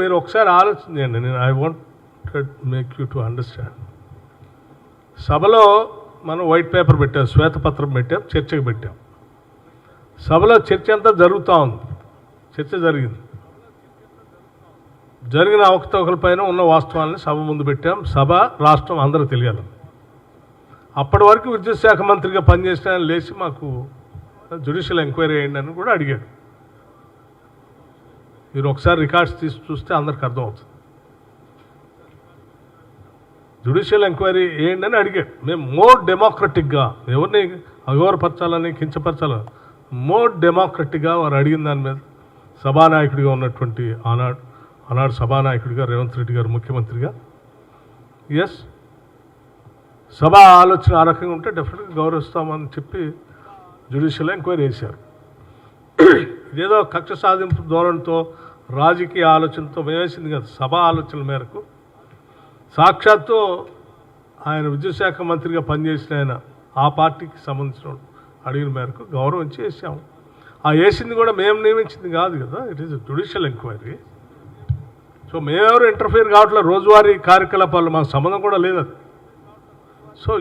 మీరు ఒకసారి ఆలోచించండి. నేను I want make you to understand. సభలో మనం వైట్ పేపర్ పెట్టాం, శ్వేతపత్రం పెట్టాం, చర్చకు పెట్టాం. సభలో చర్చ అంతా జరుగుతూ ఉంది. చర్చ జరిగిన అవకతవకలపైన ఉన్న వాస్తవాలని సభ ముందు పెట్టాం. సభ రాష్ట్రం అందరూ తెలియాలి. అప్పటి వరకు విద్యుత్ శాఖ మంత్రిగా పనిచేసిన ఆయన లేచి మాకు జ్యుడిషియల్ ఎంక్వైరీ అయ్యండి అని కూడా అడిగాడు. మీరు ఒకసారి రికార్డ్స్ తీసి చూస్తే అందరికి అర్థమవుతుంది. జ్యుడిషియల్ ఎంక్వైరీ ఏంటి అని అడిగాడు. మేము మోర్ డెమోక్రటిక్గా, ఎవరిని అగౌరవపరచాలని కించపరచాలని, మోర్ డెమోక్రటిక్గా వారు అడిగిన దాని మీద సభానాయకుడిగా ఉన్నటువంటి ఆనాడు సభానాయకుడిగా రేవంత్ రెడ్డి గారు ముఖ్యమంత్రిగా, ఎస్ సభ ఆలోచన ఆ రకంగా ఉంటే డెఫినెట్గా గౌరవిస్తామని చెప్పి జ్యుడిషియల్ ఎంక్వైరీ చేశారు. ఇదేదో కక్ష సాధింపు ధోరణితో రాజకీయ ఆలోచనతో వేసింది కదా. సభ ఆలోచనల మేరకు సాక్షాత్తు ఆయన విద్యుత్ శాఖ మంత్రిగా పనిచేసిన ఆయన ఆ పార్టీకి సంబంధించిన అడిగిన మేరకు గౌరవించి వేసాము. ఆ వేసింది కూడా మేము నియమించింది కాదు కదా, it is judicial enquiry. So మేమెవరు ఇంటర్ఫియర్ కావట్లేదు రోజువారీ కార్యకలాపాలు, మాకు సంబంధం కూడా లేదు అది. So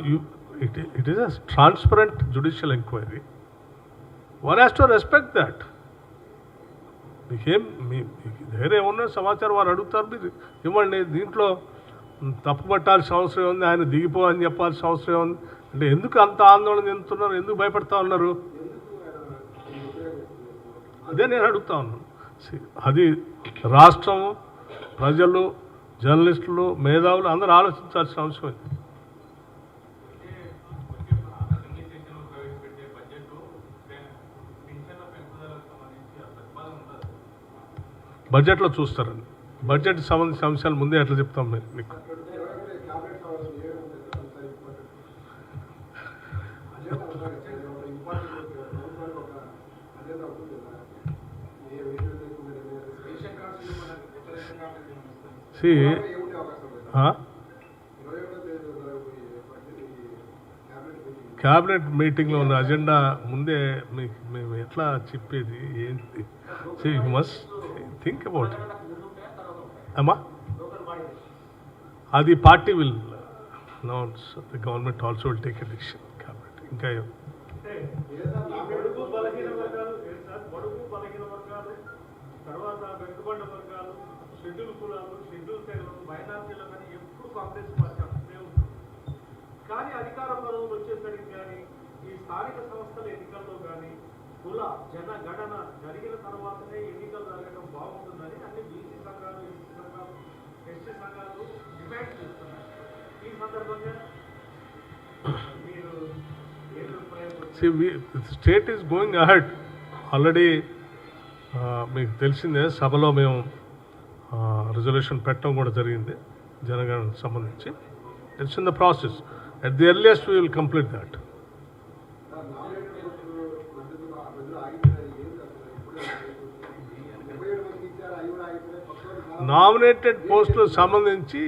it is a transparent judicial enquiry. One has to respect that. మీకేం వేరే ఏమన్నా సమాచారం వారు అడుగుతారు, మీరు ఇవ్వండి. దీంట్లో తప్పు పట్టాల్సిన అవసరం ఉంది, ఆయన దిగిపో అని చెప్పాల్సిన అవసరం ఉంది అంటే ఎందుకు అంత ఆందోళన చెందుతున్నారు, ఎందుకు భయపడతా ఉన్నారు? అదే నేను అడుగుతా ఉన్నాను. అది రాష్ట్రం, ప్రజలు, జర్నలిస్టులు, మేధావులు అందరూ ఆలోచించాల్సిన అవసరం ఉంది. బడ్జెట్లో చూస్తారండి. బడ్జెట్ సంబంధించిన అంశాలు ముందే ఎట్లా చెప్తాం మీకు? క్యాబినెట్ మీటింగ్లో ఉన్న అజెండా ముందే మీకు మేము ఎట్లా చెప్పేది ఏంటి? You must think about it అమ్మా. అది party will announce, the government also will take a decision. Cabinet ఇంకా తర్వాత వెనుకబడ్డ వర్గాలు, షెడ్యూల్ కులాలు, షెడ్యూల్ తెగలు, మైనార్టీలు కానీ ఎప్పుడు కాంగ్రెస్ పార్టీ అంతే ఉంటుంది. కానీ అధికార పదవులు వచ్చేసరికి కానీ ఈ స్థానిక సంస్థల ఎన్నికల్లో కానీ కుల జనగణన జరిగిన తర్వాతనే ఎన్నికలు జరగడం బాగుంటుందని అన్ని బీసీ సంఘాలు, ఎస్సీ సంఘాలు, ఎస్టీ సంఘాలు డిమాండ్ చేస్తున్నారు. ఈ సందర్భంగా మీరు state is going ahead. Already మీకు తెలిసిందే, సభలో మేము రిజల్యూషన్ పెట్టడం కూడా జరిగింది జనగణనకు సంబంధించి. It's in the process. At the earliest we will complete that. Nominated పోస్టులకు సంబంధించి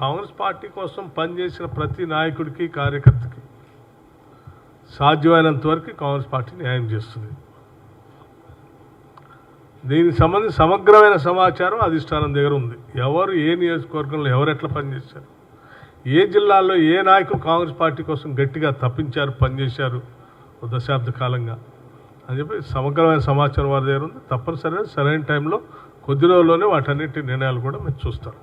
కాంగ్రెస్ పార్టీ కోసం పనిచేసిన ప్రతి నాయకుడికి, కార్యకర్తకి సాధ్యమైనంత వరకు కాంగ్రెస్ పార్టీ న్యాయం చేస్తుంది. దీనికి సంబంధించి సమగ్రమైన సమాచారం అధిష్టానం దగ్గర ఉంది. ఎవరు ఏ నియోజకవర్గంలో ఎవరు ఎట్లా పనిచేశారు, ఏ జిల్లాల్లో ఏ నాయకులు కాంగ్రెస్ పార్టీ కోసం గట్టిగా తప్పించారు, పనిచేశారు దశాబ్ద కాలంగా అని చెప్పి సమగ్రమైన సమాచారం వారి దగ్గర ఉంది. తప్పనిసరిగా సరైన టైంలో కొద్ది రోజుల్లోనే వాటన్నిటి నిర్ణయాలు కూడా మీరు చూస్తారు.